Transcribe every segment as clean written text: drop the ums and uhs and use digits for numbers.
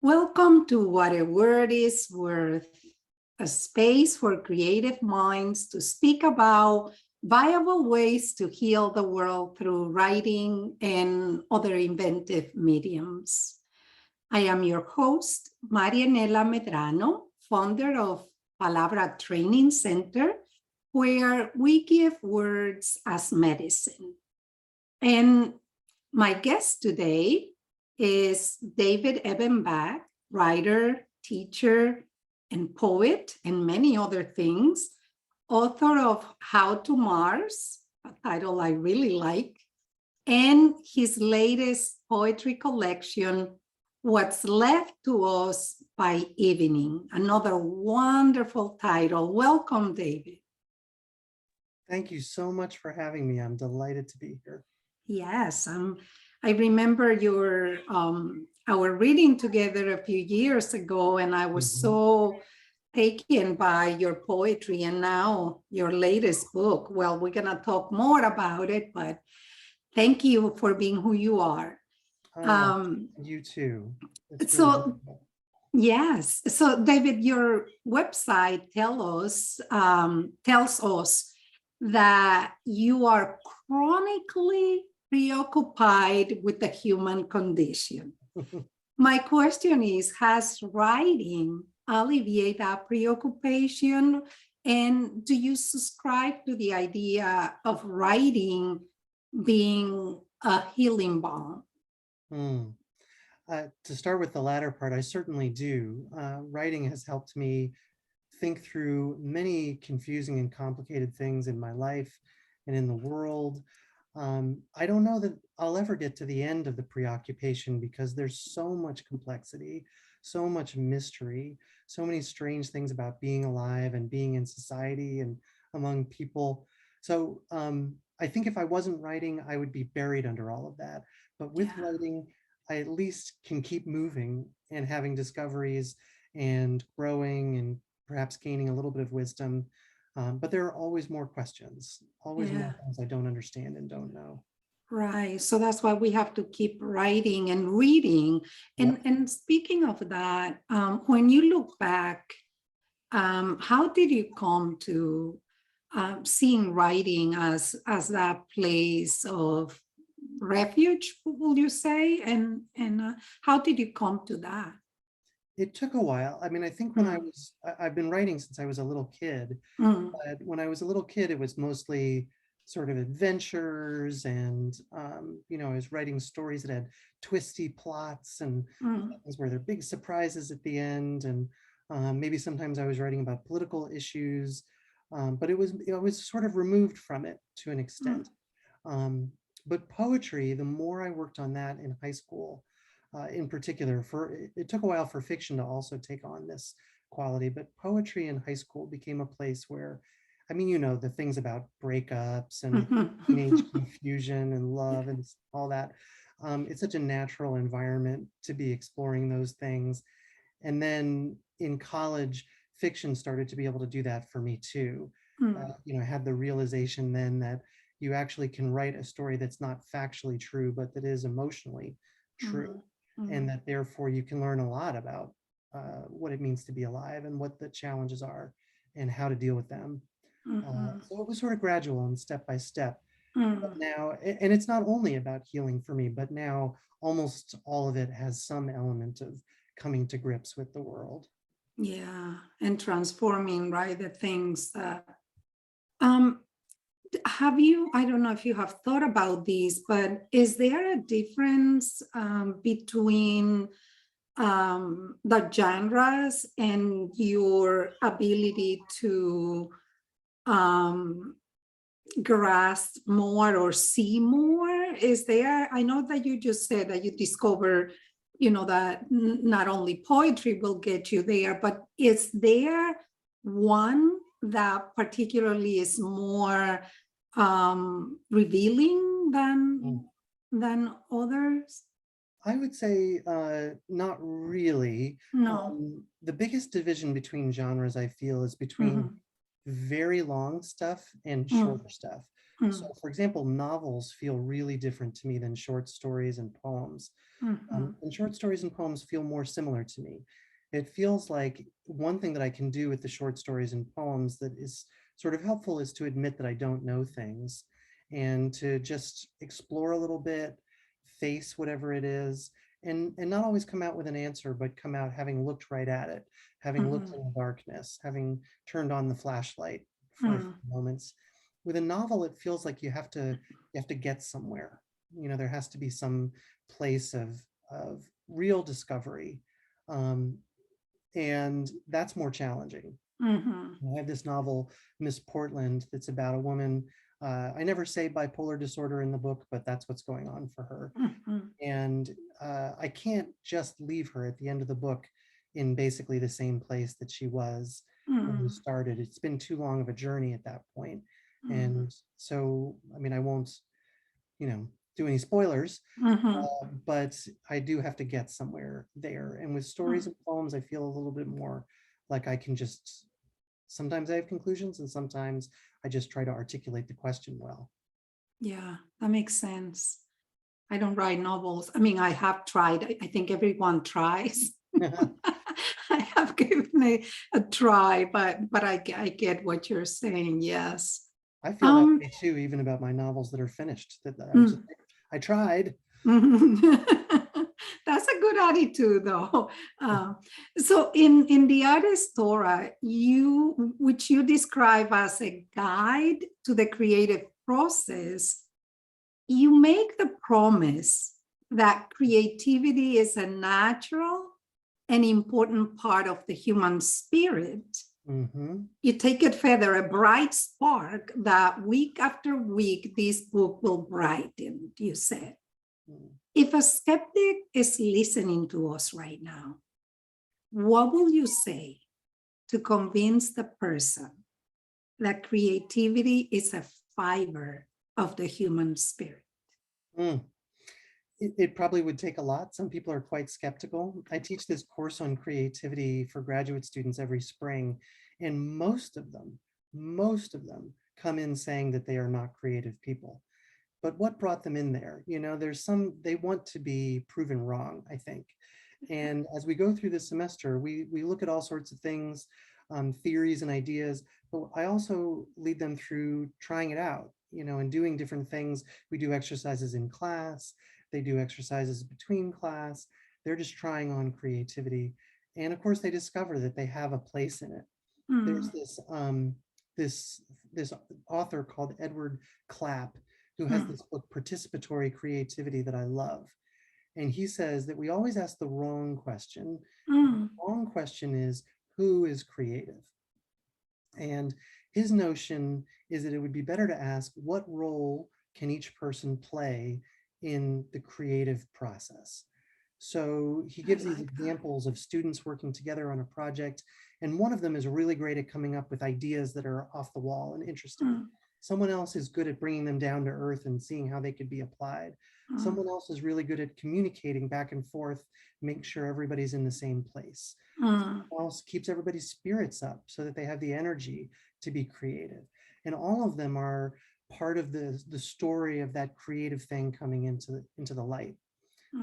Welcome to What a Word Is Worth, a space for creative minds to speak about viable ways to heal the world through writing and other inventive mediums. I am your host, Marianela Medrano, founder of Palabra Training Center, where we give words as medicine. And my guest today is David Ebenbach, writer, teacher, and poet, and many other things, author of How to Mars, a title I really like, and his latest poetry collection, What's Left to Us by Evening, another wonderful title. Welcome, David. Thank you so much for having me. I'm delighted to be here. Yes, I remember our reading together a few years ago, and I was so taken by your poetry, and now your latest book. Well, we're gonna talk more about it, but thank you for being who you are. You too. It's really So wonderful. yes, so David, your website tells us that you are chronically preoccupied with the human condition. My question is, has writing alleviated that preoccupation? And do you subscribe to the idea of writing being a healing balm? Hmm. To start with the latter part, I certainly do. Writing has helped me think through many confusing and complicated things in my life and in the world. I don't know that I'll ever get to the end of the preoccupation because there's so much complexity, so much mystery, so many strange things about being alive and being in society and among people. So I think if I wasn't writing, I would be buried under all of that. But with writing, I at least can keep moving and having discoveries and growing and perhaps gaining a little bit of wisdom. But there are always more questions, always more things I don't understand and don't know. Right. So that's why we have to keep writing and reading. And speaking of that, when you look back, how did you come to seeing writing as that place of refuge, will you say? And how did you come to that? It took a while. I mean, I think when I've been writing since I was a little kid. Mm, But when I was a little kid, it was mostly sort of adventures and, I was writing stories that had twisty plots and mm, things where there are big surprises at the end. And maybe sometimes I was writing about political issues, but it was sort of removed from it to an mm, extent. Um, but poetry, the more I worked on that in high school, in particular, it took a while for fiction to also take on this quality, but poetry in high school became a place where, I mean, the things about breakups and teenage mhm. confusion and love and all that. It's such a natural environment to be exploring those things. And then in college, fiction started to be able to do that for me too. Mm, I had the realization then that you actually can write a story that's not factually true, but that is emotionally true. mm, And mm, that therefore you can learn a lot about what it means to be alive and what the challenges are and how to deal with them. mhm, So it was sort of gradual and step by step. But mm. now, and it's not only about healing for me, but now almost all of it has some element of coming to grips with the world. Yeah, and transforming, right? The things that um have you, I don't know if you have thought about this, but is there a difference between the genres and your ability to um, grasp more or see more? Is there, I know that you just said that you discover, that not only poetry will get you there, but is there one that particularly is more revealing Mm. than others? I would say not really. No. The biggest division between genres I feel is between Mhm. very long stuff and Mm, shorter stuff. So, for example, novels feel really different to me than short stories and poems. And short stories and poems feel more similar to me. It feels like one thing that I can do with the short stories and poems that is sort of helpful is to admit that I don't know things and to just explore a little bit, face whatever it is, and not always come out with an answer, but come out having looked right at it, having looked in the darkness, having turned on the flashlight for a few moments. With a novel, it feels like you have to get somewhere. There has to be some place of real discovery. And that's more challenging. I have this novel, Miss Portland, that's about a woman. I never say bipolar disorder in the book, but that's what's going on for her. And I can't just leave her at the end of the book in basically the same place that she was when we started. It's been too long of a journey at that point. And so, I mean, I won't, do any spoilers, but I do have to get somewhere there. And with stories and poems, I feel a little bit more like I can just, sometimes I have conclusions and sometimes I just try to articulate the question well. Yeah, that makes sense. I don't write novels. I mean, I have tried. I think everyone tries. I have given it a try, but I get what you're saying. Yes. I feel that way too, even about my novels that are finished. That I tried. That's a good attitude, though. So in the artist Torah, which you describe as a guide to the creative process, you make the promise that creativity is a natural and important part of the human spirit. You take it further, a bright spark that week after week, this book will brighten, you said. If a skeptic is listening to us right now, what will you say to convince the person that creativity is a fiber of the human spirit? It probably would take a lot. Some people are quite skeptical. I teach this course on creativity for graduate students every spring, and most of them come in saying that they are not creative people. But what brought them in there? They want to be proven wrong, I think. And as we go through this semester, we look at all sorts of things, theories and ideas, but I also lead them through trying it out, and doing different things. We do exercises in class. They do exercises between class. They're just trying on creativity. And of course, they discover that they have a place in it. There's this author called Edward Clapp, who has this book, Participatory Creativity, that I love. And he says that we always ask the wrong question. The wrong question is, who is creative? And his notion is that it would be better to ask, what role can each person play in the creative process? So he gives these examples of students working together on a project, and one of them is really great at coming up with ideas that are off the wall and interesting. Someone else is good at bringing them down to earth and seeing how they could be applied. Someone else is really good at communicating back and forth, make sure everybody's in the same place. Someone else keeps everybody's spirits up so that they have the energy to be creative. And all of them are part of the story of that creative thing coming into the light.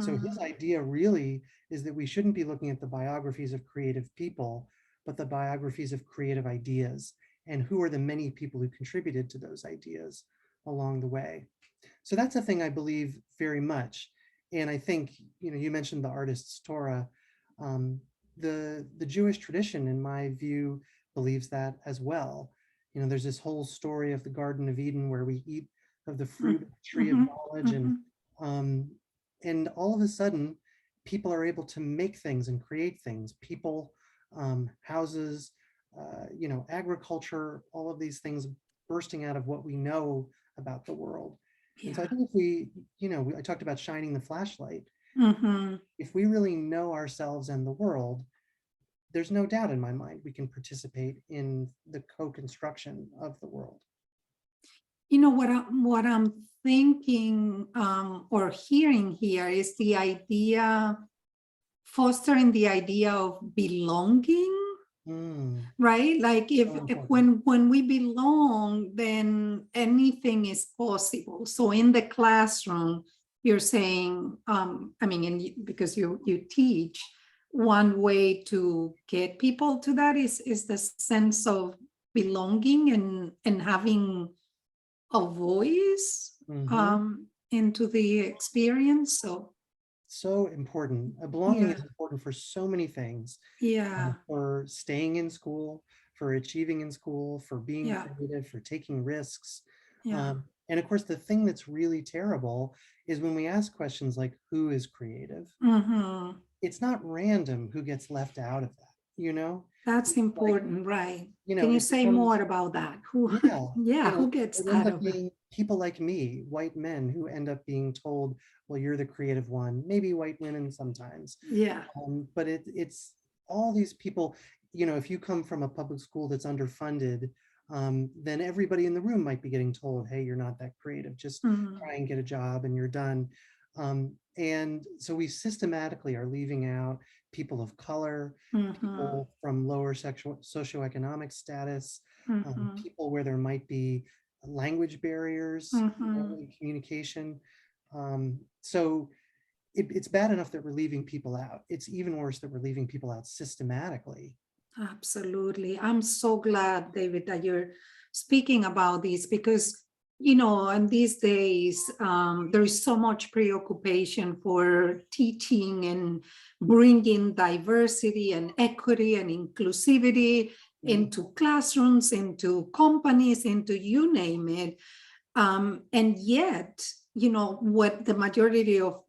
So his idea really is that we shouldn't be looking at the biographies of creative people, but the biographies of creative ideas, and who are the many people who contributed to those ideas along the way. So that's a thing I believe very much. And I think, you mentioned the artist's Torah. The Jewish tradition, in my view, believes that as well. There's this whole story of the Garden of Eden where we eat of the fruit of the tree of knowledge, and all of a sudden, people are able to make things and create things. People, houses, agriculture, all of these things bursting out of what we know about the world. And so I think if I talked about shining the flashlight. If we really know ourselves and the world, there's no doubt in my mind we can participate in the co-construction of the world. What I'm thinking or hearing here is the idea, fostering the idea of belonging Mm, right? Like if, so if important. when we belong, then anything is possible. So in the classroom, you're saying, I mean, because you teach, one way to get people to that is the sense of belonging and having a voice Hmm. into the experience. So So important. Belonging yeah, is important for so many things, yeah, for staying in school, for achieving in school, for being yeah, creative, for taking risks. yeah. And of course, the thing that's really terrible is when we ask questions like, who is creative? Hmm. It's not random who gets left out of that, you know? That's It's like, important, right? you know, Can you it say becomes, more about that? Who, yeah, yeah, you know, who gets it ends out up of it? being people like me, white men who end up being told, well, you're the creative one, maybe white women sometimes. Yeah. But it's all these people, you know, if you come from a public school that's underfunded, then everybody in the room might be getting told, hey, you're not that creative, just Mm-hmm. try and get a job and you're done. And so we systematically are leaving out people of color, Mm-hmm. people from lower sexual socioeconomic status, Mm-hmm. people where there might be language barriers, you know, Mm-hmm. in communication. So it's bad enough that we're leaving people out. It's even worse that we're leaving people out systematically. Absolutely. I'm so glad, David, that you're speaking about this because, you know, in these days, there is so much preoccupation for teaching and bringing diversity and equity and inclusivity Mm, into classrooms, into companies, into you name it. And yet, you know, what the majority of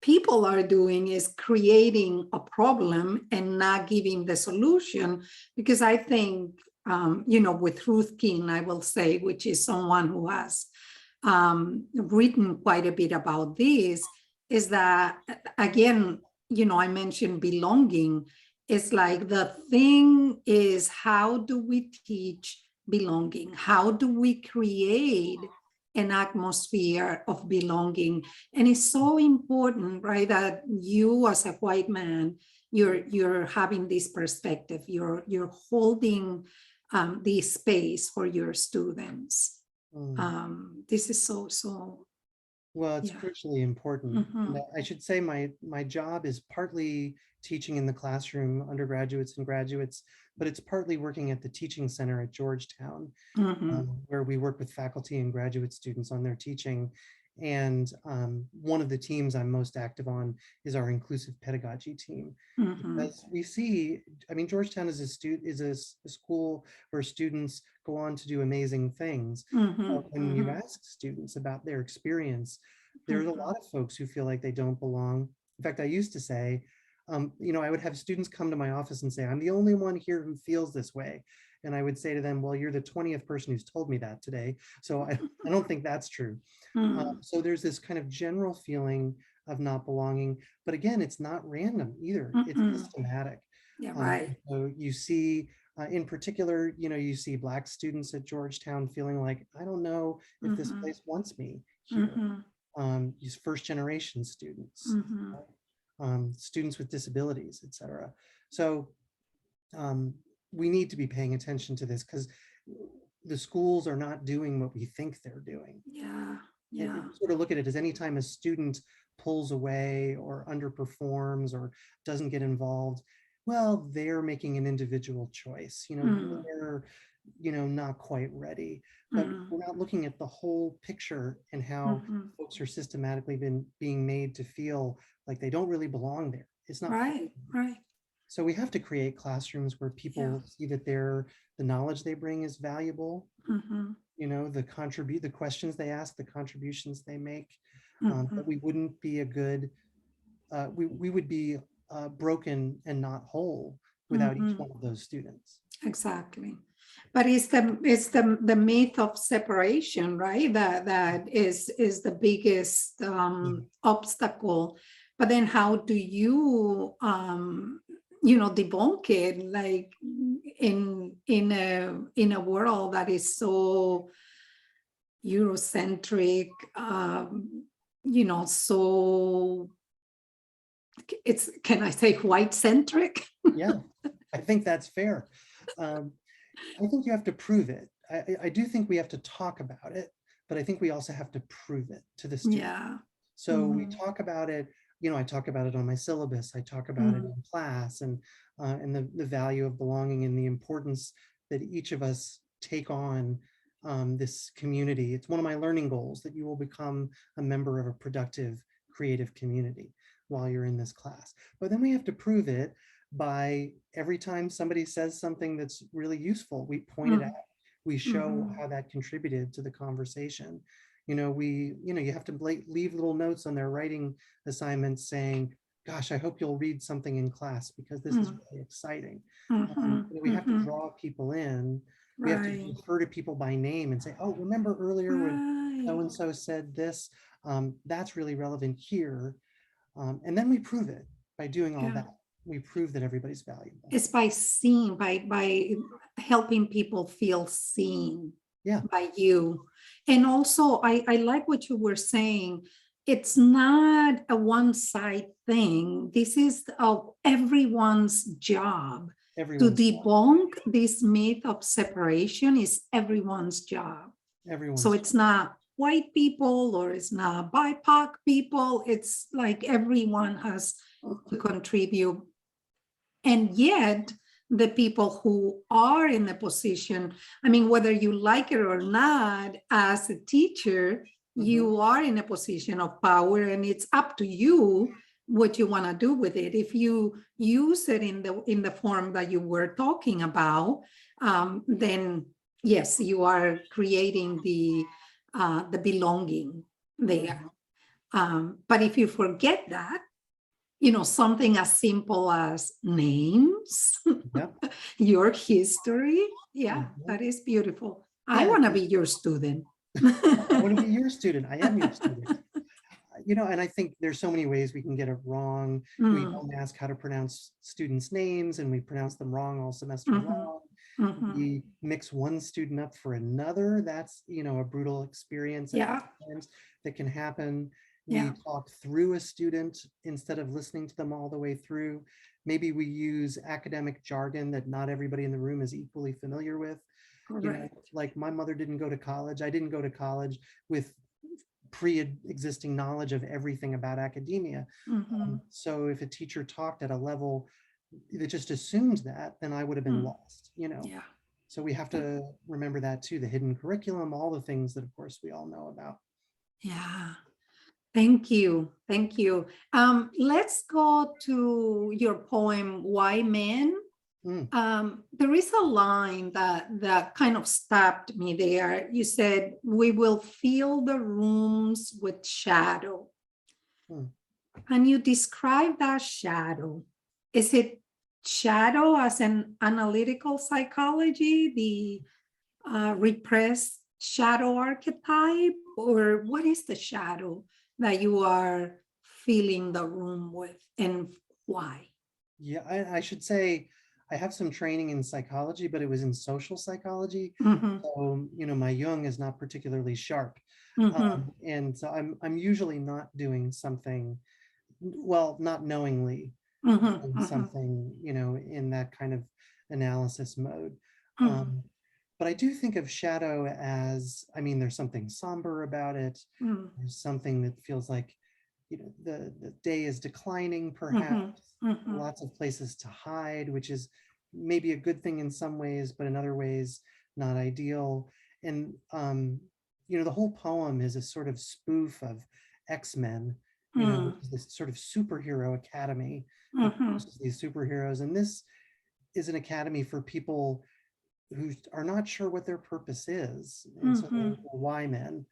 people are doing is creating a problem and not giving the solution. Because I think, you know, with Ruth King, I will say, which is someone who has written quite a bit about this, is that, again, you know, I mentioned belonging. It's like the thing is, how do we teach belonging? How do we create an atmosphere of belonging? And it's so important, right, that you as a white man, you're having this perspective, you're holding this space for your students. mm. This is so Well, it's yeah. crucially important. And Mhm, I should say my job is partly teaching in the classroom, undergraduates and graduates, but it's partly working at the teaching center at Georgetown, mhm, where we work with faculty and graduate students on their teaching. And one of the teams I'm most active on is our inclusive pedagogy team, mhm, because we see, I mean, Georgetown is a school where students go on to do amazing things. mhm, But when you mhm, ask students about their experience, there's a mhm, lot of folks who feel like they don't belong. In fact, I used to say, you know, I would have students come to my office and say, I'm the only one here who feels this way. And I would say to them, well, you're the 20th person who's told me that today. So I don't think that's true. mhm, So there's this kind of general feeling of not belonging. But again, it's not random either. It's mhm. systematic. Yeah, right. So you see, in particular, you know, you see Black students at Georgetown feeling like, I don't know if this Mhm, place wants me here. mhm, These first generation students, mhm. students with disabilities, et cetera. So um, we need to be paying attention to this because the schools are not doing what we think they're doing. Yeah, If yeah. you sort of look at it as anytime a student pulls away or underperforms or doesn't get involved, well, they're making an individual choice. You know, Mhm, they're, you know, not quite ready. But mhm, we're not looking at the whole picture and how mhm. folks are systematically being made to feel like they don't really belong there. It's not fair. Right, right. So we have to create classrooms where Yeah. people see that the knowledge they bring is valuable, Mhm, you know, the questions they ask, the contributions they make, mhm, that we wouldn't be a good, we would be broken and not whole without each mhm. one of those students. Exactly. But it's the myth of separation, right? That is the biggest Mhm. obstacle. But then how do you you know, debunk it, like in a world that is so Eurocentric, you know, so it's, can I say, white centric? Yeah, I think that's fair. Um, I think you have to prove it. I do think we have to talk about it, but I think we also have to prove it to the student. Yeah. So we talk about it, I talk about it on my syllabus, I talk about it Mhm. in class, and the value of belonging and the importance that each of us take on this community. It's one of my learning goals that you will become a member of a productive, creative community while you're in this class. But then we have to prove it by every time somebody says something that's really useful, we point it out. We show Mhm. how that contributed to the conversation. You have to leave little notes on their writing assignments saying, gosh, I hope you'll read something in class because this is Mhm. really exciting. Mhm. We have to Mhm. draw people in. We have to Right. refer to people by name and say, oh, remember earlier when Right. so-and-so said this? That's really relevant here. And then we prove it by doing all Yeah. that. We prove that everybody's valuable. It's by seeing, by helping people feel seen Yeah, by you. And also, I like what you were saying. It's not a one-side thing. This is everyone's job. To everyone's debunk this myth of separation is everyone's job. So everyone's it's not white people or it's not BIPOC people. It's like everyone has to contribute. And yet, the people who are in a position, I mean, whether you like it or not, as a teacher, Mhm. you are in a position of power, and it's up to you what you want to do with it. If you use it in the form that you were talking about, then yes, you are creating the belonging there. But if you forget that, something as simple as names, Yep. your history. Yeah, Mhm. that is beautiful. I Yeah, want to be your student. I want to be your student. I am your student. And I think there's so many ways we can get it wrong. We Mm, don't ask how to pronounce students' names and we pronounce them wrong all semester mhm, long. mhm. We mix one student up for another. That's, a brutal experience at Yeah, times that can happen. yeah, We talk through a student instead of listening to them all the way through. Maybe we use academic jargon that not everybody in the room is equally familiar with. correct. Like my mother didn't go to college. I didn't go to college with pre-existing knowledge of everything about academia. Mhm, So if a teacher talked at a level that just assumed that, then I would have been mm, lost. yeah, So we have to remember that too, the hidden curriculum, all the things that of course we all know about. yeah. Thank you. Thank you. Let's go to your poem, Why Men? Mm, There is a line that kind of stopped me there. You said, "We will fill the rooms with shadow." mm. Can you describe that shadow? Is it shadow as an analytical psychology, the repressed shadow archetype, or what is the shadow that you are filling the room with, and why? Yeah, I should say I have some training in psychology, but it was in social psychology. Mm-hmm, So, my Jung is not particularly sharp. mm-hmm, And so I'm usually not doing something, well, not knowingly mm-hmm, doing mm-hmm, something, in that kind of analysis mode. mm-hmm, But I do think of shadow as, there's something somber about it. There's something that feels like, the day is declining, perhaps. mm-hmm, mm-hmm, Lots of places to hide, which is maybe a good thing in some ways, but in other ways, not ideal. And, the whole poem is a sort of spoof of X-Men, which is this sort of superhero academy that mm-hmm, produces these superheroes. And this is an academy for people who are not sure what their purpose is. And so mm-hmm, they're why men.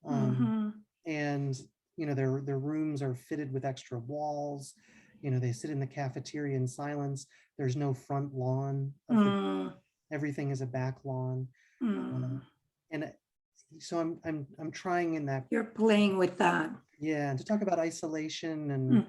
Um, mm-hmm, and their rooms are fitted with extra walls. They sit in the cafeteria in silence. There's no front lawn of the mm-hmm, everything is a back lawn. mm-hmm. Um, and so I'm trying in that, You're playing with that. yeah, and to talk about isolation and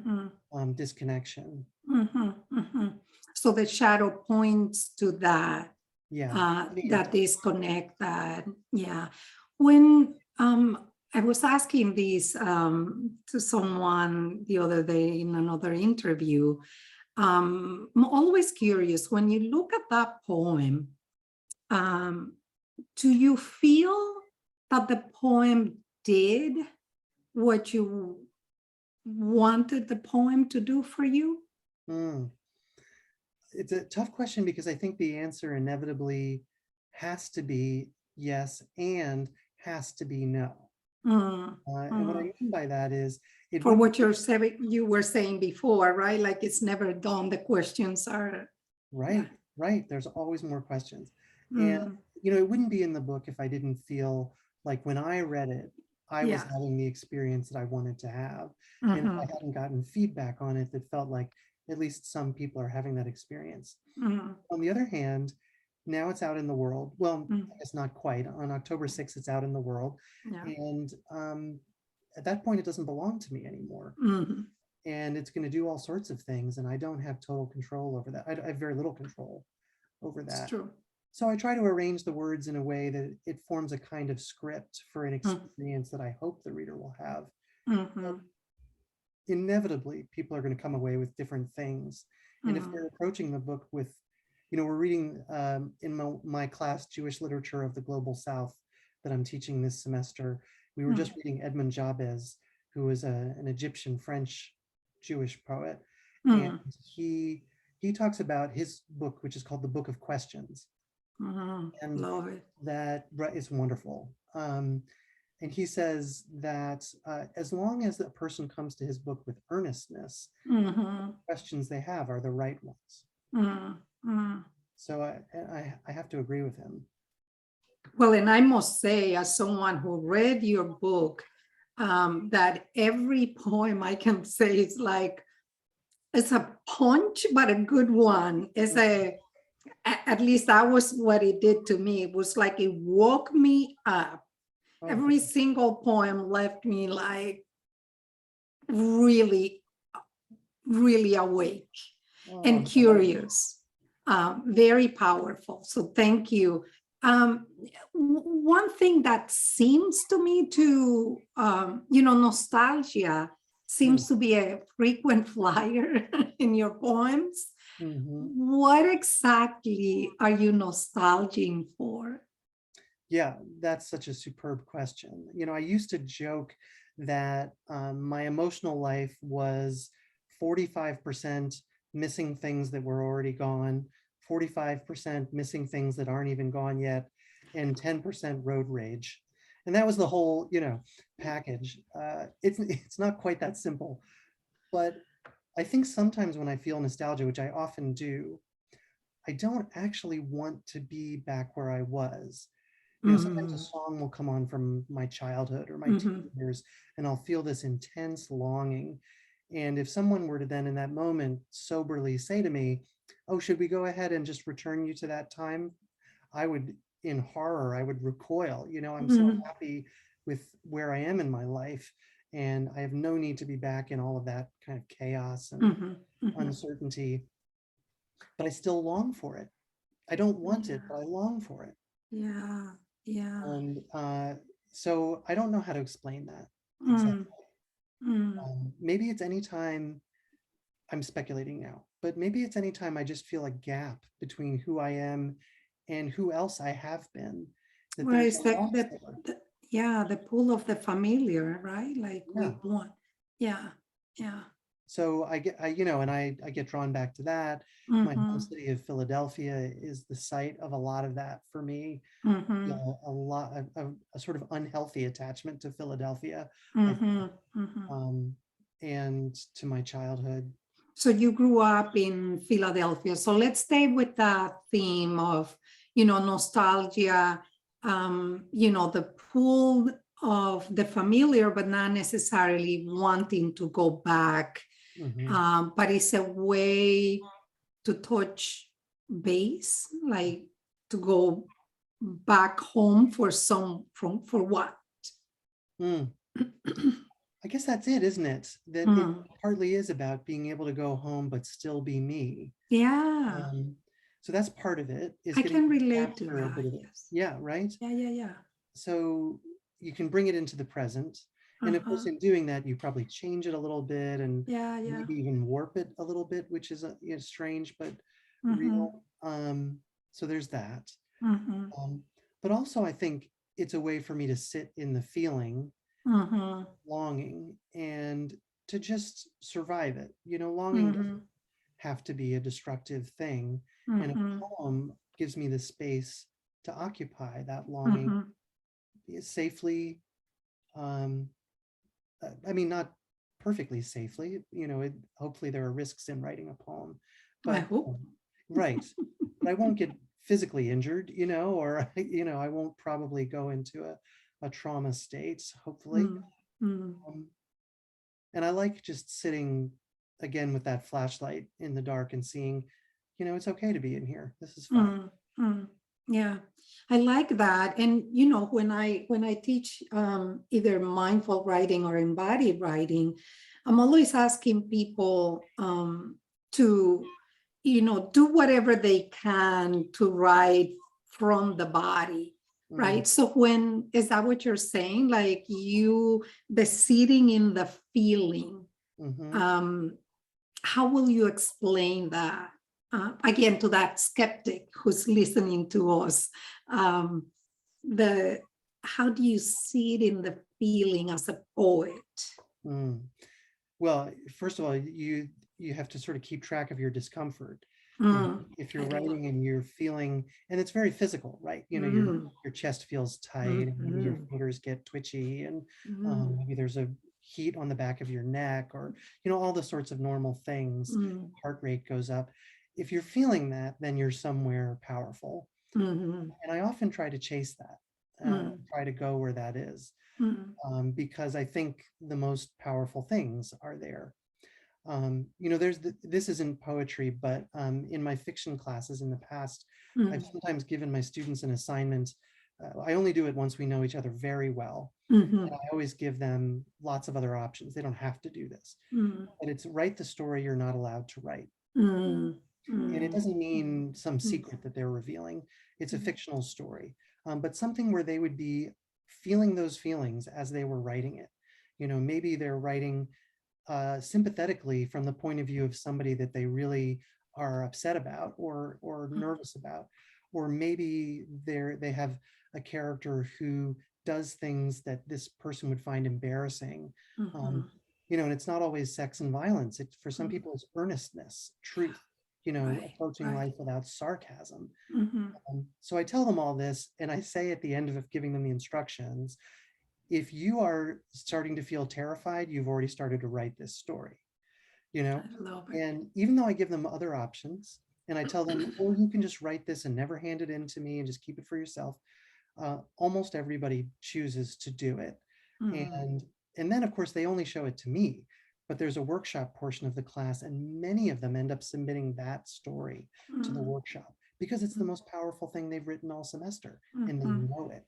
Mm-hmm, disconnection. mm-hmm, mm-hmm. So the shadow points to that, Yeah. that disconnect, that, yeah. When I was asking this to someone the other day in another interview, I'm always curious, when you look at that poem, do you feel that the poem did what you wanted the poem to do for you? Mm. It's a tough question because I think the answer inevitably has to be yes and has to be no. Mm, And what I mm. mean by that is it For wouldn't what you were saying before, right? Like it's never done. The questions are, yeah. right. There's always more questions. And, Mm, it wouldn't be in the book if I didn't feel like when I read it, I was yeah. having the experience that I wanted to have. And if I Mhm, hadn't gotten feedback on it that felt like at least some people are having that experience. mm, On the other hand, now it's out in the world. Well, mm, I guess not quite. On October 6th, it's out in the world. yeah. And at that point, it doesn't belong to me anymore. Mhm, And it's going to do all sorts of things. And I don't have total control over that. I have very little control over it's that. true. So I try to arrange the words in a way that it forms a kind of script for an Mm, experience that I hope the reader will have. mhm, Inevitably, people are going to come away with different things. And if mm, they're approaching the book with, we're reading in my class, Jewish Literature of the Global South, that I'm teaching this semester. We were mm, just reading Edmund Jabez, who is an Egyptian French Jewish poet. And mm, he talks about his book, which is called The Book of Questions. And love it. that is wonderful. And he says that as long as a person comes to his book with earnestness, Mhm, questions they have are the right ones. mm, mm. So I have to agree with him. Well, and I must say, as someone who read your book, that every poem I can say is like, it's a punch, but a good one. It's at least that was what it did to me. It was like it woke me up. Oh, Every single poem left me like really, really awake oh, and curious. Very powerful. So thank you. One thing that seems to me to, nostalgia seems to be a frequent flyer in your poems. mm-hmm. What exactly are you nostalgizing for? Yeah, that's such a superb question. I used to joke that my emotional life was 45% missing things that were already gone, 45% missing things that aren't even gone yet, and 10% road rage. And that was the whole, package. It's not quite that simple, but I think sometimes when I feel nostalgia, which I often do, I don't actually want to be back where I was. Sometimes a Mhm, song will come on from my childhood or my teen mhm, years, and I'll feel this intense longing. And if someone were to then in that moment soberly say to me, "Oh, should we go ahead and just return you to that time?" I would, in horror, I would recoil. I'm so mhm, happy with where I am in my life, and I have no need to be back in all of that kind of chaos and mhm, mhm. uncertainty, but I still long for it. I don't want it, Yeah, but I long for it. yeah, yeah. And so I don't know how to explain that Mm, exactly. mm. Maybe it's anytime, I'm speculating now, but maybe it's anytime I just feel a gap between who I am and who else I have been, that Well, there's it's a loss there. yeah, the pull of the familiar, right? Like Yeah. we want. Yeah, yeah. So I get drawn back to that. My home Mm-hmm, city of Philadelphia is the site of a lot of that for me. mm-hmm, A lot of a sort of unhealthy attachment to Philadelphia, I think, mm-hmm, mm-hmm. and to my childhood. So you grew up in Philadelphia. So let's stay with that theme of, nostalgia, the pull of the familiar, but not necessarily wanting to go back. Mhm. But it's a way to touch base, like to go back home for what? Mm. I guess that's it, isn't it? That it Mm, partly is about being able to go home but still be me. yeah, Um, so that's part of it, is I getting can to relate to capture a that. bit of it. Yes. Yeah, right. Yeah, yeah, yeah. So you can bring it into the present. And of course, in doing that, you probably change it a little bit and Yeah, yeah. maybe even warp it a little bit, which is strange but Mm-hmm. real. So there's that. Mm-hmm. Um, but also, I think it's a way for me to sit in the feeling, Mm-hmm. longing, and to just survive it. Longing Mm-hmm. doesn't have to be a destructive thing. And a Mm-hmm. poem gives me the space to occupy that longing Mm-hmm. safely. Um, I mean, not perfectly safely, hopefully there are risks in writing a poem, I but hope. right. But I won't get physically injured, or, I won't probably go into a trauma state, hopefully. Mm-hmm. Um, and I like just sitting again with that flashlight in the dark and seeing, it's okay to be in here. This is fine. Mm-hmm. Yeah, I like that. And when I teach either mindful writing or embodied writing, I'm always asking people to do whatever they can to write from the body, Mm, right? So is that what you're saying? Like the sitting in the feeling, mhm. um, how will you explain that? Again, to that skeptic who's listening to us, um, the how do you see it in the feeling as a poet? Mm. Well, first of all, you have to sort of keep track of your discomfort. If you're I love. writing and you're feeling, and it's very physical, right? Mm, Your chest feels tight, and maybe your mhm, fingers get twitchy, and mm, maybe there's a heat on the back of your neck, or all the sorts of normal things. mm, Heart rate goes up. If you're feeling that, then you're somewhere powerful. mhm, And I often try to chase that, mm, try to go where that is, mm, because I think the most powerful things are there. This isn't poetry, but in my fiction classes in the past, I've mm, sometimes given my students an assignment. I only do it once we know each other very well. And mhm, I always give them lots of other options. They don't have to do this, mm, but it's write the story you're not allowed to write. mm, And it mm, doesn't mean some mm, secret that they're revealing. It's a mm. fictional story, but something where they would be feeling those feelings as they were writing it. Maybe they're writing sympathetically from the point of view of somebody that they really are upset about or nervous about, or maybe they have a character who does things that this person would find embarrassing. um, Mhm. and it's not always sex and violence. For some Mm. people it's earnestness, truth, Right, approaching right. life without sarcasm. Mhm. So I tell them all this, and I say at the end of giving them the instructions, if you are starting to feel terrified, you've already started to write this story, you know? I love it. And even though I give them other options and I tell them, or you can just write this and never hand it in to me and just keep it for yourself, almost everybody chooses to do it. Mhm. And then of course they only show it to me, but there's a workshop portion of the class, and many of them end up submitting that story to the Mm, workshop because it's the most powerful thing they've written all semester, and they mhm. know it,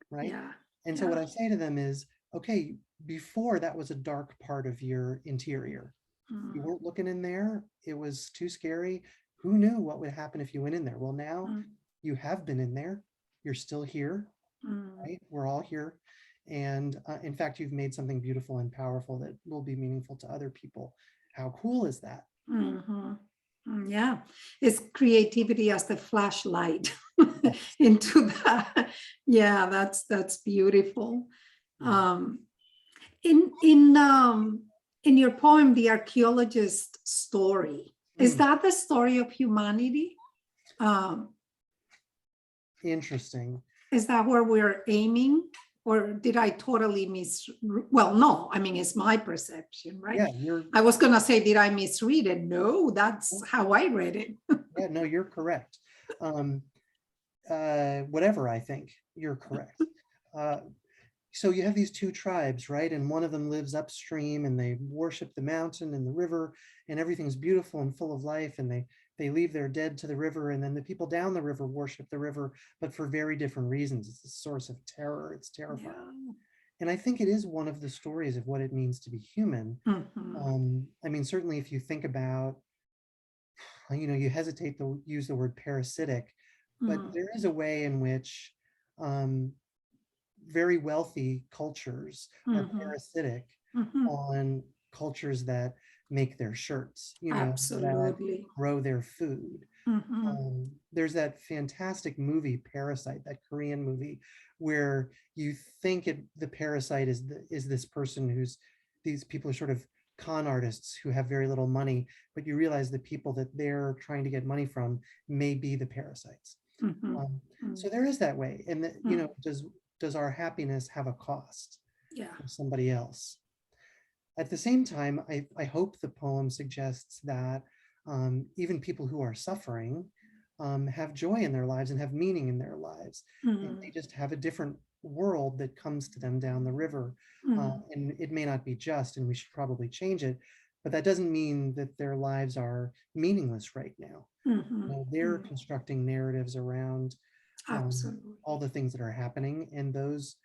right? Yeah, And so what yeah. I say to them is, okay, before that was a dark part of your interior. You Mm, weren't looking in there. It was too scary. Who knew what would happen if you went in there? Well, now mm, you have been in there. You're still here, mm, right? We're all here. And in fact, you've made something beautiful and powerful that will be meaningful to other people. How cool is that? mhm. Yeah, it's creativity as the flashlight Yes. into that. Yeah, that's beautiful. Mm. Um, in your poem, The Archaeologist Story, is Mm. that the story of humanity? Um, Interesting. is that where we're aiming? Or did I totally well, no, I mean, it's my perception, right? Yeah, you're I was gonna say, did I misread it? No, that's how I read it. yeah, no, you're correct. Um, whatever, I think you're correct. Uh, so you have these two tribes, right? And one of them lives upstream and they worship the mountain and the river, and everything's beautiful and full of life, and they leave their dead to the river, and then the people down the river worship the river, but for very different reasons. It's a source of terror. It's terrifying. Yeah. And I think it is one of the stories of what it means to be human. Mhm. I mean, certainly if you think about, you hesitate to use the word parasitic, but Mm, there is a way in which um, very wealthy cultures are Mhm. parasitic Mhm. on cultures that make their shirts, that Absolutely. grow their food. Mhm. There's that fantastic movie Parasite, that Korean movie, where you think the parasite is this person these people are sort of con artists who have very little money, but you realize the people that they're trying to get money from may be the parasites. Mhm. Um, Mm. so there is that way, and that, Mm. does our happiness have a cost Yeah. for somebody else? At the same time, I hope the poem suggests that even people who are suffering have joy in their lives and have meaning in their lives. And they Mhm. just have a different world that comes to them down the river. Mhm. And it may not be just, and we should probably change it. But that doesn't mean that their lives are meaningless right now. Mhm. They're Mm. constructing narratives around all Absolutely. the things that are happening, and those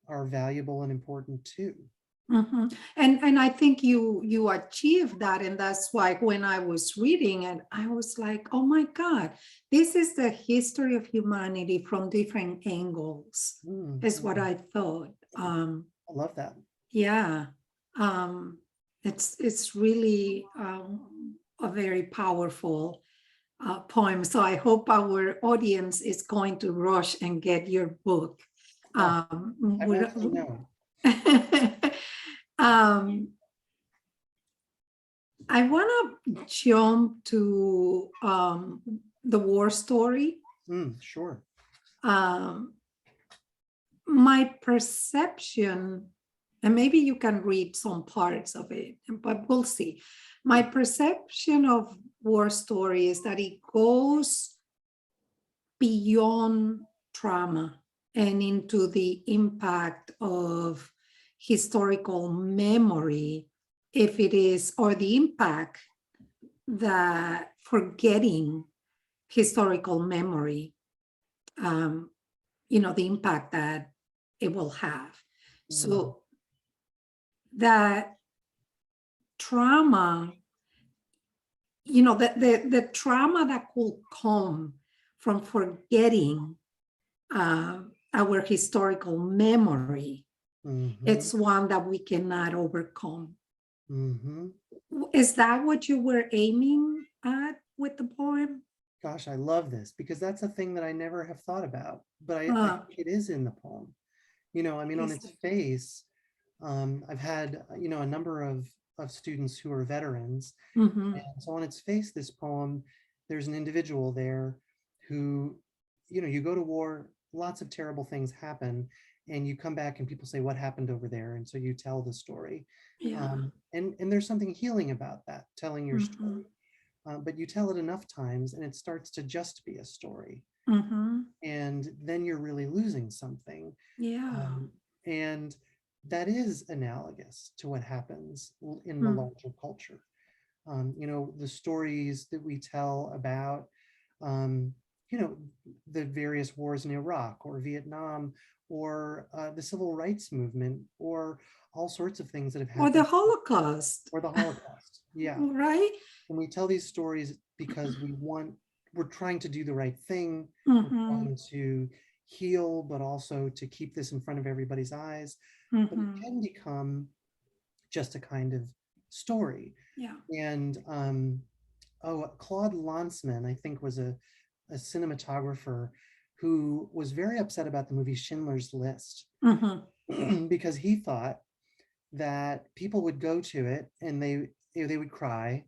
are valuable and important too. Mhm. And I think you achieved that, and that's why when I was reading it, I was like, oh my God, this is the history of humanity from different angles, is what Yeah, I thought. I love that. Yeah, it's really a very powerful poem. So I hope our audience is going to rush and get your book. Oh, Um, I won't say no. um, I want to jump to the war story. Sure. Um, my perception, and maybe you can read some parts of it, but we'll see. My Mm, perception of war story is that it goes beyond trauma and into the impact of historical memory, if it is, or the impact that forgetting historical memory, um, the impact that it will have. mm, So that trauma, the trauma that could come from forgetting uh, our historical memory, mhm, it's one that we cannot overcome. mhm. Is that what you were aiming at with the poem? Gosh, I love this because that's a thing that I never have thought about, but I Uh, think it is in the poem. I mean, on is its face, I've had, a number of students who are veterans. Mhm. And so on its face, this poem, there's an individual there who, you go to war, lots of terrible things happen, and you come back and people say, what happened over there? And so you tell the story. Yeah. And there's something healing about that, telling your story. Mhm. But you tell it enough times and it starts to just be a story. Mhm. And then you're really losing something. Yeah. Um, and that is analogous to what happens in the Mm. larger culture. The stories that we tell about, um, you know, the various wars in Iraq or Vietnam or the civil rights movement or all sorts of things that have Or the happened, Holocaust, or the Holocaust. Yeah. right? And we tell these stories because we're trying to do the right thing. We're Mhm. trying to heal, but also to keep this in front of everybody's eyes. But it Mhm. can become just a kind of story. Yeah. And Claude Lanzmann, I think, was a cinematographer who was very upset about the movie Schindler's List Mhm. because he thought that people would go to it and they would cry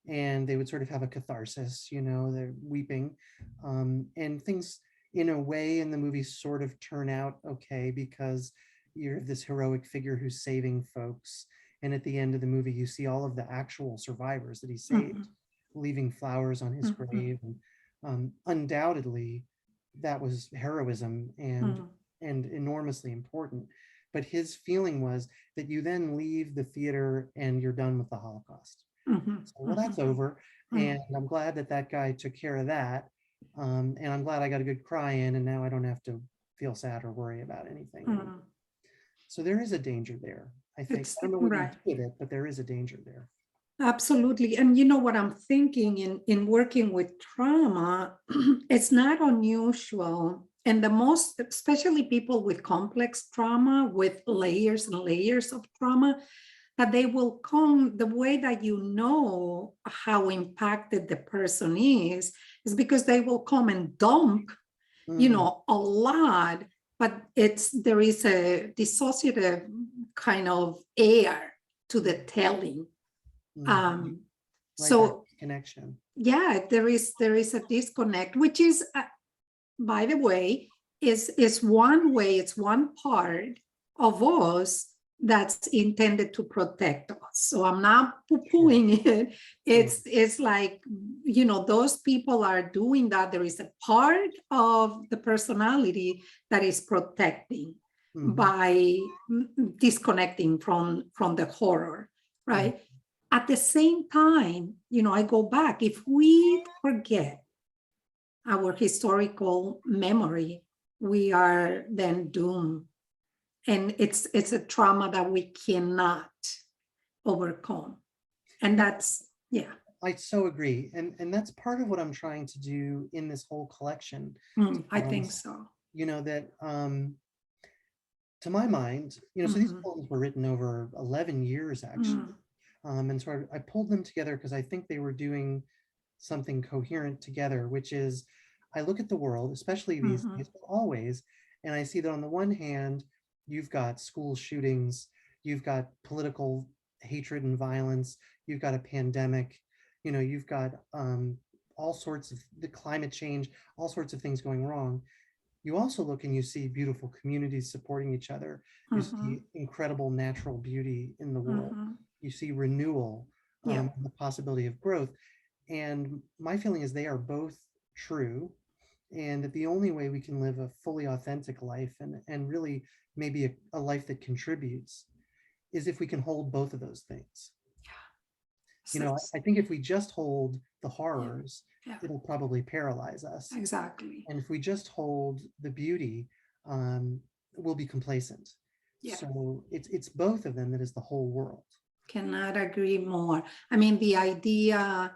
and they would sort of have a catharsis, they're weeping, and things in a way in the movie sort of turn out okay because you're this heroic figure who's saving folks, and at the end of the movie you see all of the actual survivors that he saved Mhm. leaving flowers on his Mhm. grave, and undoubtedly that was heroism Mhm. and enormously important. But his feeling was that you then leave the theater and you're done with the Holocaust. Mhm. So, well, that's Mhm. over. And Mhm. I'm glad that that guy took care of that. And I'm glad I got a good cry in, and now I don't have to feel sad or worry about anything anymore. Mhm. So there is a danger there, I think. It's I don't know what you right. do with it, but there is a danger there. Absolutely. And you know what I'm thinking in working with trauma, it's not unusual and the most, especially people with complex trauma, with layers and layers of trauma, that they will come, the way that you know how impacted the person is because they will come and dump, a lot, but there is a dissociative kind of air to the telling. Right, So connection. yeah, there is a disconnect, which is, by the way, is one way, it's one part of us that's intended to protect us. So I'm not poo-pooing it. It's like, those people are doing that. There is a part of the personality that is protecting by disconnecting from the horror, right? At the same time, I go back, if we forget our historical memory, we are then doomed. And it's a trauma that we cannot overcome. And that's, yeah. I so agree. And that's part of what I'm trying to do in this whole collection. I think so. That to my mind, so these poems were written over 11 years, actually. And so I pulled them together because I think they were doing something coherent together, which is I look at the world, especially these days, but always, and I see that on the one hand, you've got school shootings, you've got political hatred and violence, you've got a pandemic, you've got all sorts of the climate change, all sorts of things going wrong. You also look and you see beautiful communities supporting each other. You see incredible natural beauty in the world. You see renewal, the possibility of growth. And my feeling is they are both true, and that the only way we can live a fully authentic life and really maybe a life that contributes is if we can hold both of those things. I think if we just hold the horrors, it'll probably paralyze us. Exactly. And if we just hold the beauty, we'll be complacent. So it's both of them that is the whole world. Cannot agree more. I mean, the idea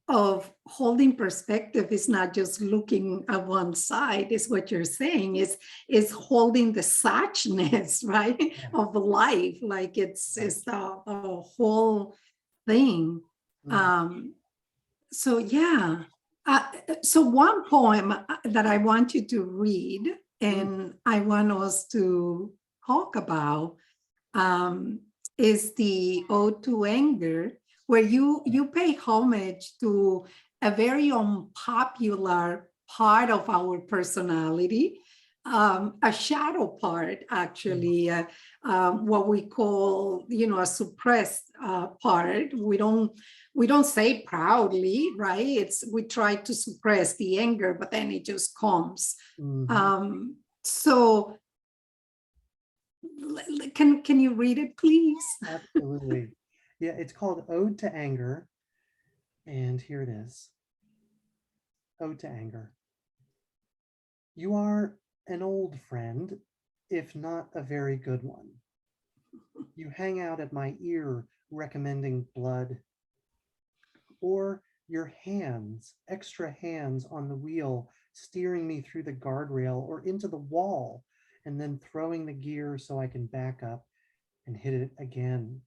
of holding perspective is not just looking at one side, is what you're saying, is holding the suchness, right, of life, like it's the whole thing. So yeah. So one poem that I want you to read, and I want us to talk about, is the Ode to Anger, where you pay homage to a very unpopular part of our personality, a shadow part, actually, what we call, a suppressed part. We don't say proudly, right? We try to suppress the anger, but then it just comes. So can you read it, please? Absolutely. Yeah, it's called Ode to Anger. And here it is. Ode to Anger. You are an old friend, if not a very good one. You hang out at my ear recommending blood. Or your hands, extra hands on the wheel, steering me through the guardrail or into the wall, and then throwing the gear so I can back up and hit it again.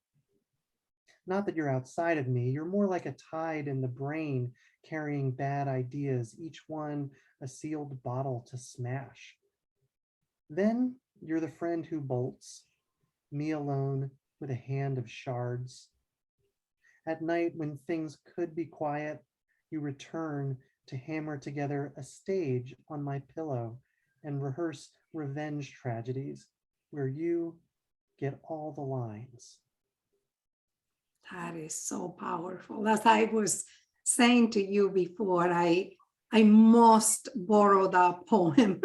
Not that you're outside of me, you're more like a tide in the brain carrying bad ideas, each one a sealed bottle to smash. Then you're the friend who bolts, me alone with a hand of shards. At night when things could be quiet, you return to hammer together a stage on my pillow and rehearse revenge tragedies where you get all the lines. That is so powerful. As I was saying to you before, I must borrow that poem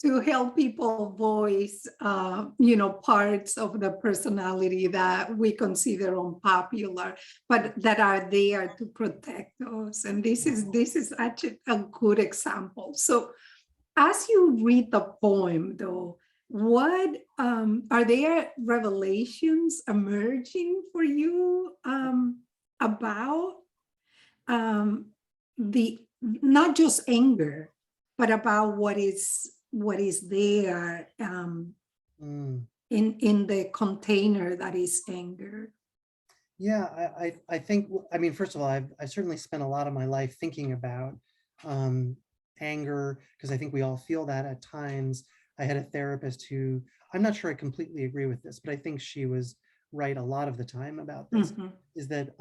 to help people voice, parts of the personality that we consider unpopular, but that are there to protect us. And this is actually a good example. So as you read the poem, though, what are there revelations emerging for you about the not just anger, but about what is there Mm. in the container that is anger. Yeah, I think, I mean, first of all, I've certainly spent a lot of my life thinking about um, anger, because I think we all feel that at times. I had a therapist who, I'm not sure I completely agree with this, but I think she was right a lot of the time about this, Mhm, is that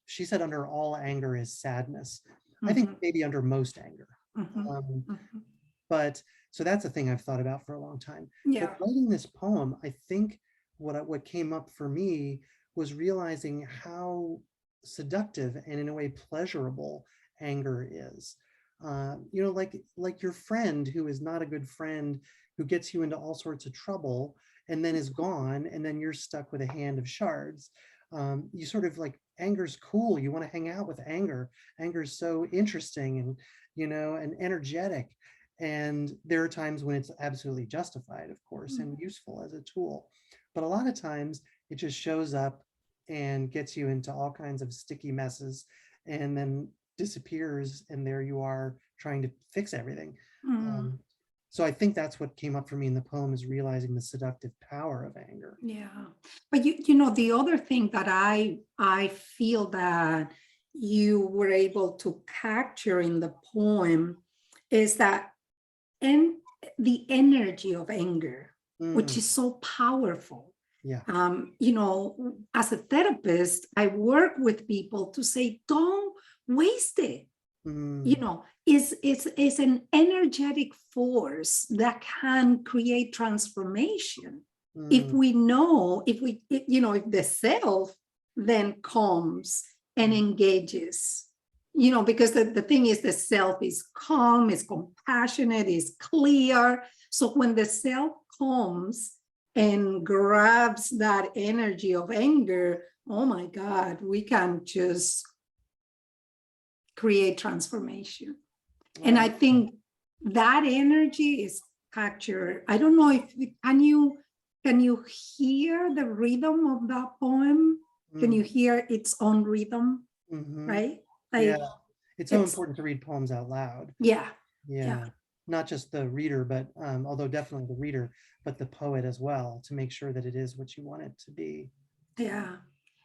she said under all anger is sadness. I think mhm, maybe under most anger. mhm, Um, mhm. but so that's a thing I've thought about for a long time. But Yeah. writing this poem, I think what came up for me was realizing how seductive and in a way pleasurable anger is. You know, like your friend who is not a good friend, who gets you into all sorts of trouble and then is gone, and then you're stuck with a hand of shards. You sort of like, anger's cool. You want to hang out with anger. Anger's so interesting and, you know, and energetic. And there are times when it's absolutely justified, of course, and useful as a tool. But a lot of times it just shows up and gets you into all kinds of sticky messes and then disappears. And there you are trying to fix everything. Mm, Um, so I think that's what came up for me in the poem, is realizing the seductive power of anger. yeah. But you know, the other thing that I feel that you were able to capture in the poem is that and the energy of anger, which Mm, is so powerful. yeah. You know, as a therapist, I work with people to say, don't waste it. You Mm, know, is an energetic force that can create transformation. If mm, we know, you know, if the self then comes and mm, engages, you know, because the thing is, the self is calm, is compassionate, is clear. So when the self comes and grabs that energy of anger, oh my God, we can just create transformation. I And I love that. think that energy is captured. I don't know if can you hear the rhythm of that poem? Can you Mm, hear its own rhythm? mhm. Right? Yeah, Like it's so it's important to read poems out loud. yeah, yeah, Yeah, not just the reader, but although definitely the reader, but the poet as well, to make sure that it is what you want it to be. yeah.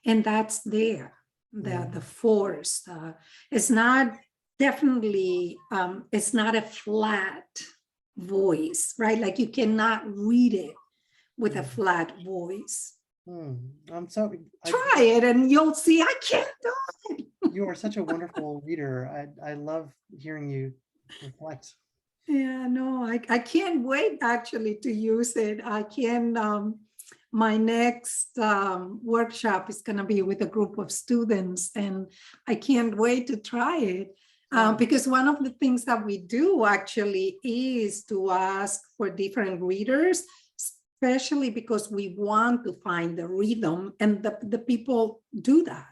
And that's there. Yeah. The force. It's not definitely it's not a flat voice, right? Like you cannot read it with a Mm. flat voice. I'm so, Try it and you'll see I can't do it. you are such a wonderful reader. I love hearing you reflect. Yeah, no, I can't wait actually to use it. I can, my next workshop is going to be with a group of students, and I can't wait to try it. Oh, Because one of the things that we do actually is to ask for different readers, especially because we want to find the rhythm, and the people do that.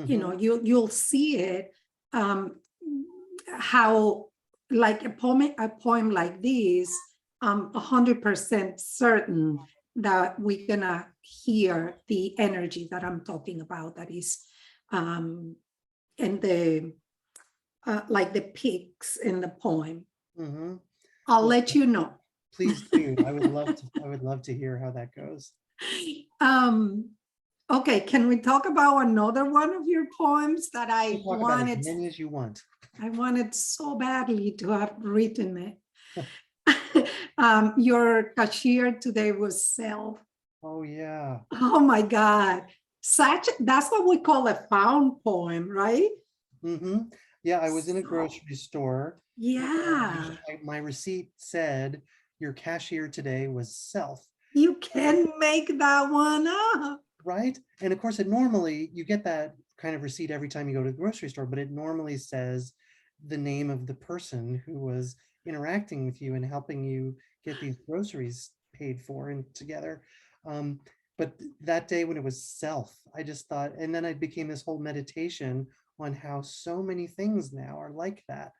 You know, mm-hmm. you'll see it, how like a poem like this, 100% certain that we're gonna hear the energy that I'm talking about, that is in the like the peaks in the poem. Mm-hmm. I'll Well, let you know. please do. I would love to hear how that goes. um okay, can we talk about another one of your poems that We'll talk about as many as you want. I wanted so badly to have written it? Your cashier today was self. Oh yeah. Oh my God. That's what we call a found poem, right? Mm-hmm. Yeah, I was in a So, grocery store. yeah, My receipt said your cashier today was self, you can make that one up. right? And of course, it normally, you get that kind of receipt every time you go to the grocery store, but it normally says the name of the person who was interacting with you and helping you get these groceries paid for and together. Um, but that day when it was self, I just thought, and then I became this whole meditation on how so many things now are like that,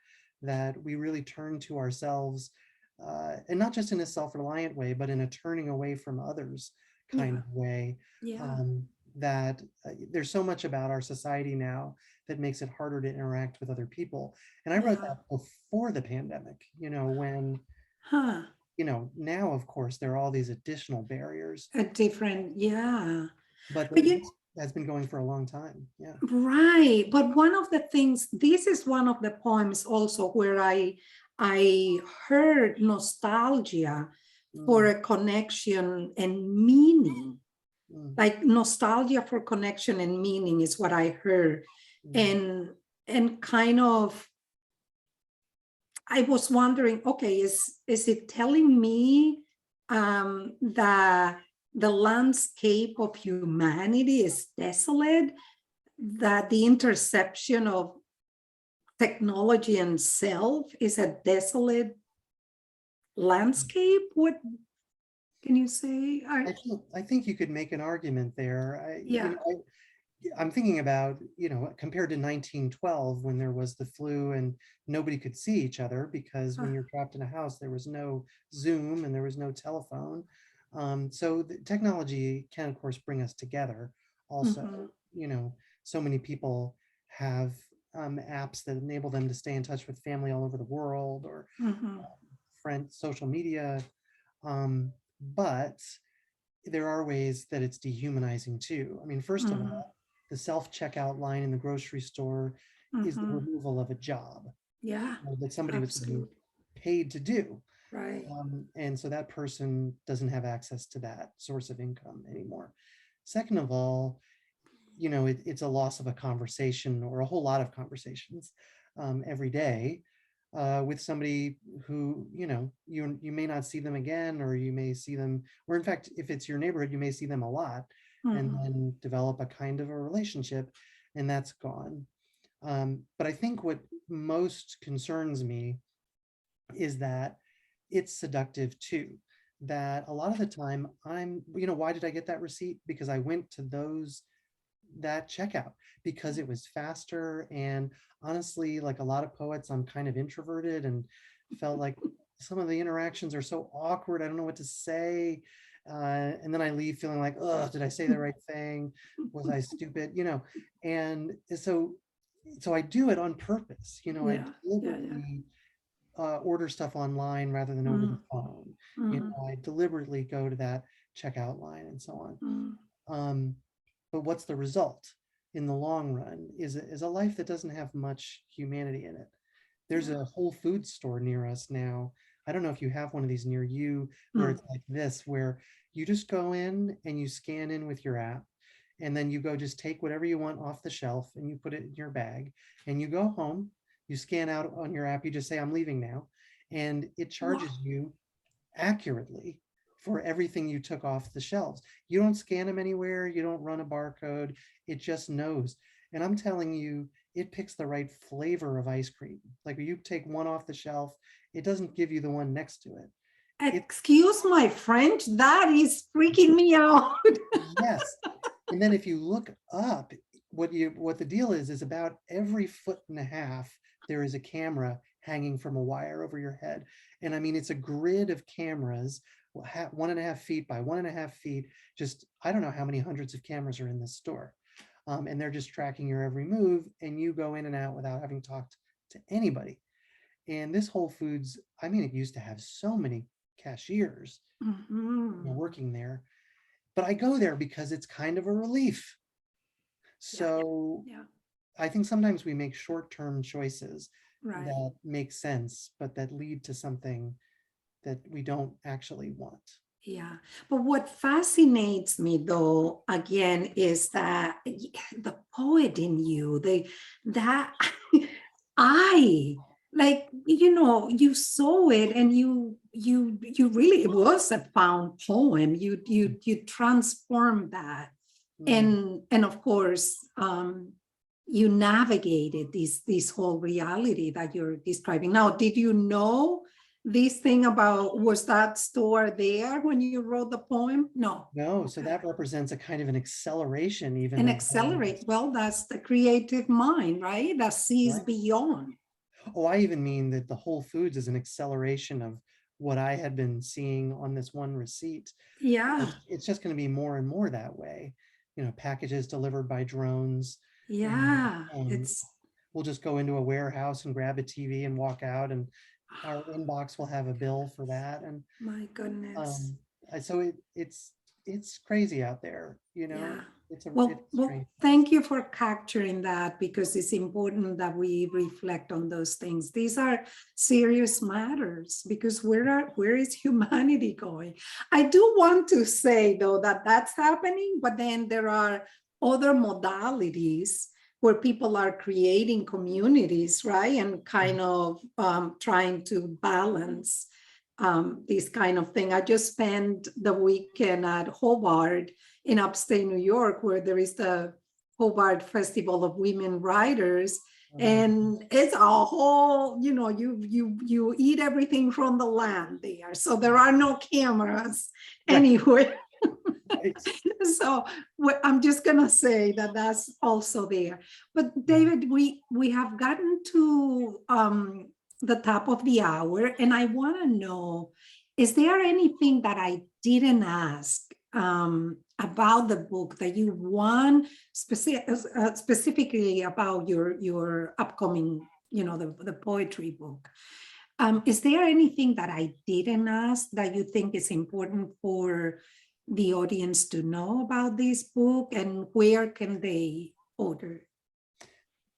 that we really turn to ourselves, and not just in a self-reliant way, but in a turning away from others kind Yeah, of way. yeah, That there's so much about our society now that makes it harder to interact with other people. And I wrote Yeah. that before the pandemic, when, Huh. now, of course, there are all these additional barriers, A different, yeah. but But this has been going for a long time. Yeah. right. But one of the things, this is one of the poems also where I heard nostalgia for Mm, a connection and meaning. mm, Like nostalgia for connection and meaning is what I heard. mm, And kind of I was wondering, okay, is it telling me that the landscape of humanity is desolate, that the intersection of technology and self is a desolate landscape? What can you say? I think you could make an argument there. Yeah. I'm thinking about, compared to 1912 when there was the flu and nobody could see each other because when you're trapped in a house, there was no Zoom and there was no telephone. So the technology can, of course, bring us together. Also, Mhm, so many people have apps that enable them to stay in touch with family all over the world, or mhm, friends, social media. But there are ways that it's dehumanizing too. I mean, first of mhm, all, the self-checkout line in the grocery store is the mhm. removal of a job Yeah, that somebody was getting absolutely. paid to do. Right. And so that person doesn't have access to that source of income anymore. Second of all, it's a loss of a conversation or a whole lot of conversations every day with somebody who you may not see them again, or you may see them, or in fact, if it's your neighborhood, you may see them a lot and Mhm, then develop a kind of a relationship, and that's gone. But I think what most concerns me is that it's seductive too. That a lot of the time why did I get that receipt? Because I went to that checkout because it was faster. And honestly, like a lot of poets, I'm kind of introverted and felt like some of the interactions are so awkward. I don't know what to say. And then I leave feeling like, oh, did I say the right thing? Was I stupid? And so I do it on purpose. I yeah, yeah, yeah. deliberately order stuff online rather than over the Mhm, phone. mhm, I deliberately go to that checkout line and so on. mhm. Um, but what's the result in the long run is a life that doesn't have much humanity in it. There's Yeah. a Whole Foods store near us now. I don't know if you have one of these near you where Mm. it's like this, where you just go in and you scan in with your app, and then you go just take whatever you want off the shelf and you put it in your bag, and you go home, you scan out on your app, you just say, I'm leaving now. And it Wow. charges you accurately for everything you took off the shelves. You don't scan them anywhere, you don't run a barcode, it just knows. And I'm telling you, it picks the right flavor of ice cream. Like you take one off the shelf, it doesn't give you the one next to it. It Excuse my French, that is freaking me out. Yes. And then if you look up, what the deal is about every foot and a half, there is a camera hanging from a wire over your head. And I mean, it's a grid of cameras, 1.5 feet by 1.5 feet. Just, I don't know how many hundreds of cameras are in this store. And they're just tracking your every move, and you go in and out without having talked to anybody. And this Whole Foods, I mean, it used to have so many cashiers Mhm. working there, but I go there because it's kind of a relief. Yeah, So yeah, I think sometimes we make short-term choices right. that make sense, but that lead to something that we don't actually want. Yeah. But what fascinates me though, again, is that the poet in you, that I like, you saw it and you really, it was a found poem. You transformed that. Mm. And of course, you navigated this whole reality that you're describing now. Did you know this thing about, was that store there when you wrote the poem? No. No, so Okay. that represents a kind of an acceleration even And of, accelerate, well, that's the creative mind, right? That sees right? beyond. Oh, I even mean that the Whole Foods is an acceleration of what I had been seeing on this one receipt. Yeah. It's just going to be more and more that way. packages delivered by drones. And Yeah, it's, we'll just go into a warehouse and grab a TV and walk out, and our inbox will have a bill for that. And my goodness. um, so it's crazy out there, Yeah. it's a Well, strange place. thank you for capturing that, because it's important that we reflect on those things. These are serious matters, because where is humanity going? I do want to say though that that's happening, but then there are other modalities where people are creating communities, right? And kind of trying to balance this kind of thing. I just spent the weekend at Hobart in upstate New York, where there is the Hobart Festival of Women Writers. Oh my And it's a whole, you eat everything from the land there. So there are no cameras Right, anywhere. right. So I'm just gonna say that that's also there. But Yeah. David, we have gotten to the top of the hour, and I want to know, is there anything that I didn't ask about the book that you want specifically about your upcoming, the poetry book? Is there anything that I didn't ask that you think is important for the audience to know about this book, and where can they order?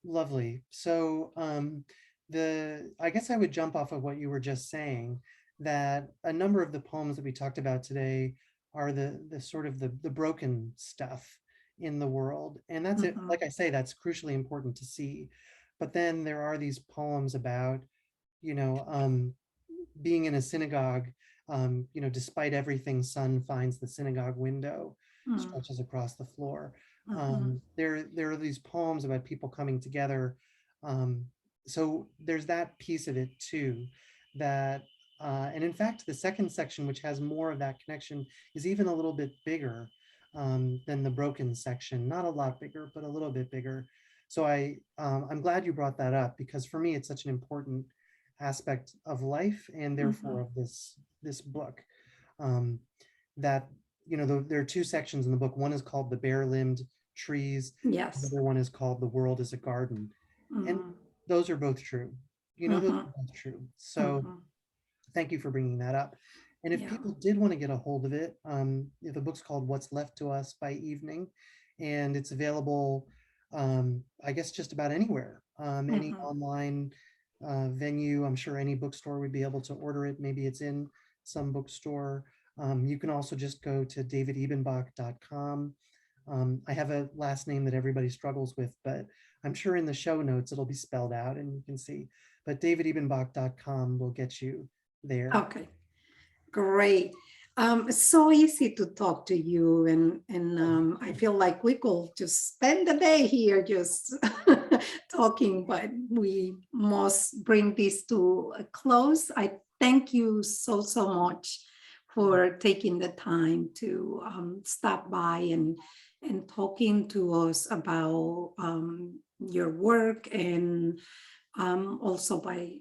Lovely. So I guess I would jump off of what you were just saying, that a number of the poems that we talked about today are the sort of the broken stuff in the world. And that's it. Mhm, Like I say, that's crucially important to see. But then there are these poems about, you know, um, being in a synagogue, despite everything, sun finds the synagogue window, mm, stretches across the floor. mhm, There are these poems about people coming together. Um, so there's that piece of it too, that, and in fact, the second section, which has more of that connection, is even a little bit bigger than the broken section. Not a lot bigger, but a little bit bigger. So I'm glad you brought that up, because for me, it's such an important aspect of life, and therefore mhm. of this book. Um, that there are two sections in the book. One is called The Bare-Limbed Trees. The Yes. other one is called The World is a Garden. And Mhm, those are both true. Those mhm, are both true. So mhm. thank you for bringing that up. And if Yeah. people did want to get a hold of it, the book's called What's Left to Us by Evening, and it's available, I guess, just about anywhere, any Mhm. online venue. I'm sure any bookstore would be able to order it. Maybe it's in some bookstore. You can also just go to davidebenbach.com. I have a last name that everybody struggles with, but I'm sure in the show notes it'll be spelled out and you can see. But davidebenbach.com will get you there. Okay. Great. It's so easy to talk to you, and I feel like we could just spend the day here just talking, but we must bring this to a close. I thank you so much for taking the time to stop by and talking to us about your work, and also by,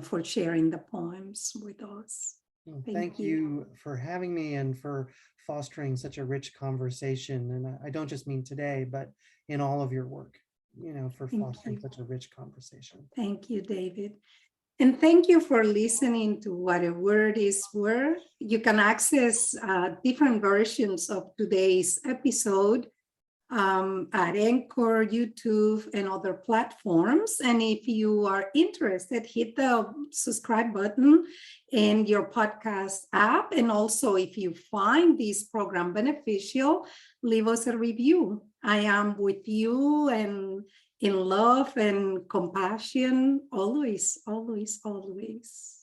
for sharing the poems with us. Well, Thank thank you. you for having me and for fostering such a rich conversation. And I don't just mean today, but in all of your work, for Thank fostering you. such a rich conversation. Thank you, David. And thank you for listening to What a Word is Worth. You can access different versions of today's episode at Anchor, YouTube, and other platforms. And if you are interested, hit the subscribe button in your podcast app. And also, if you find this program beneficial, leave us a review. I am with you and in love and compassion, always, always, always.